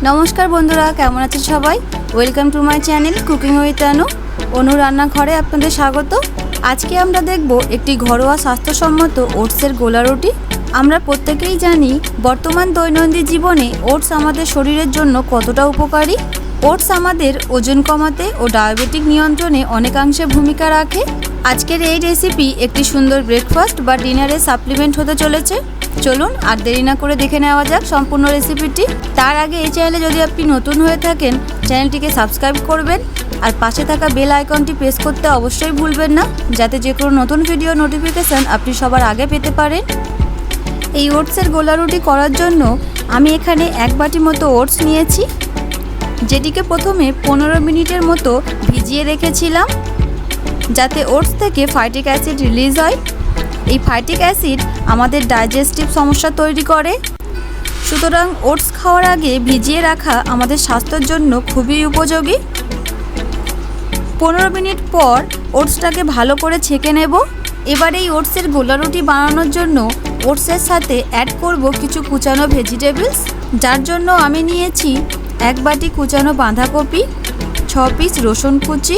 नमस्कार बंधुरा केमन आছেন সবাই। Welcome to my channel cooking with Anu রান্নাঘরে আপনাদের স্বাগত। আজকে আমরা দেখব একটি ঘরোয়া স্বাস্থ্যসম্মত ওটসের গোলা রুটি। আমরা প্রত্যেকেই জানি বর্তমান দৈনন্দিন জীবনে ওটস আমাদের শরীরের জন্য কতটা উপকারী। ওটস আমাদের ওজন কমাতে ও ডায়াবেটিক নিয়ন্ত্রণে অনেকাংশে ভূমিকা রাখে। আজকের এই রেসিপি একটি সুন্দর ব্রেকফাস্ট বা ডিনারের সাপ্লিমেন্ট হতে চলেছে। চলুন আর দেরি না করে দেখে নেওয়া যাক সম্পূর্ণ রেসিপিটি। তার আগে এই চ্যানেলে যদি আপনি নতুন হয়ে থাকেন চ্যানেলটিকে সাবস্ক্রাইব করবেন আর পাশে থাকা বেল আইকনটি প্রেস করতে অবশ্যই ভুলবেন না, যাতে যে কোনো নতুন ভিডিও নোটিফিকেশান আপনি সবার আগে পেতে পারেন। এই ওটসের গোলা রুটি করার জন্য আমি এখানে 1 বাটি মতো ওটস নিয়েছি, যেটিকে প্রথমে 15 মিনিটের মতো ভিজিয়ে রেখেছিলাম, যাতে ওটস থেকে ফাইটিক অ্যাসিড রিলিজ হয়। এই ফাইটিক অ্যাসিড আমাদের ডাইজেস্টিভ সমস্যা তৈরি করে, সুতরাং ওটস খাওয়ার আগে ভিজিয়ে রাখা আমাদের স্বাস্থ্যের জন্য খুবই উপযোগী। 15 মিনিট পর ওটসটাকে ভালো করে ছেঁকে নেব। এবার এই ওটসের গোলা রুটি বানানোর জন্য ওটসের সাথে অ্যাড করব কিছু কুচানো ভেজিটেবলস, যার জন্য আমি নিয়েছি 1 বাটি কুচানো বাঁধাকপি, 6 পিস রসুন কুচি,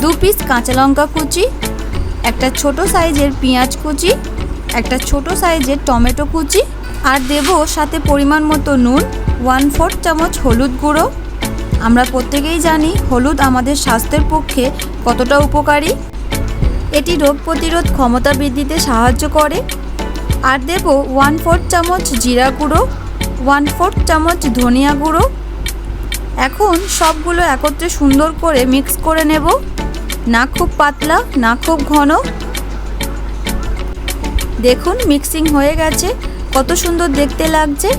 2 পিস কাঁচা লঙ্কা কুচি, একটা ছোট সাইজের পেঁয়াজ কুচি, একটা ছোট সাইজের টমেটো কুচি, আর দেব সাথে পরিমাণ মতো নুন, 1/4 চামচ হলুদ গুঁড়ো। আমরা প্রত্যেকেই জানি হলুদ আমাদের স্বাস্থ্যের পক্ষে কতটা উপকারী। এটি রোগ প্রতিরোধ ক্ষমতা বৃদ্ধিতে সাহায্য করে। আর দেব 1/4 চামচ জিরা গুঁড়ো, 1/4 চামচ ধনিয়া গুঁড়ো। এখন সবগুলো একত্রে সুন্দর করে মিক্স করে নেব, না খুব পাতলা না খুব ঘন। দেখুন মিক্সিং হয়ে গেছে, কত সুন্দর দেখতে লাগছে।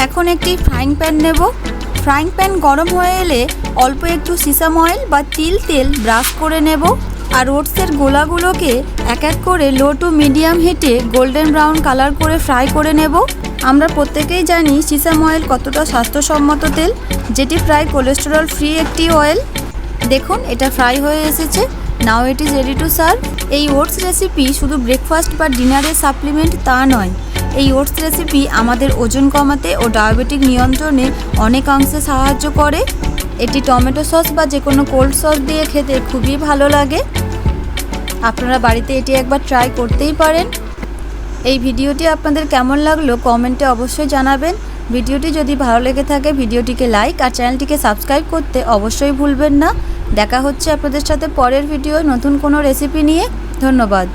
এখন একটি ফ্রাইং প্যান নেব। ফ্রাইং প্যান গরম হয়ে এলে অল্প একটু সিসাম অয়েল বা তেল ব্রাশ করে নেব। আর ওটসের গোলাগুলোকে এক এক করে লো টু মিডিয়াম হিটে গোল্ডেন ব্রাউন কালার করে ফ্রাই করে নেব। আমরা প্রত্যেকেই জানি সিসাম অয়েল কতটা স্বাস্থ্যসম্মত তেল, যেটি প্রায় কোলেস্টেরল ফ্রি একটি অয়েল। দেখুন এটা ফ্রাই হয়ে এসেছে। Now it is ready to serve. এই ওটস রেসিপি শুধু ব্রেকফাস্ট বা ডিনারের সাপ্লিমেন্ট তা নয়, এই ওটস রেসিপি আমাদের ওজন কমাতে ও ডায়াবেটিক নিয়ন্ত্রণে অনেকাংশে সাহায্য করে। এটি টমেটো সস বা যে কোনো কোল্ড সস দিয়ে খেতে খুবই ভালো লাগে। আপনারা বাড়িতে এটি একবার ট্রাই করতেই পারেন। এই ভিডিওটি আপনাদের কেমন লাগলো কমেন্টে অবশ্যই জানাবেন। ভিডিওটি যদি ভালো লেগে থাকে ভিডিওটিকে লাইক আর চ্যানেলটিকে সাবস্ক্রাইব করতে অবশ্যই ভুলবেন না। দেখা হচ্ছে আপনাদের সাথে পরের ভিডিও নতুন কোনো রেসিপি নিয়ে। ধন্যবাদ।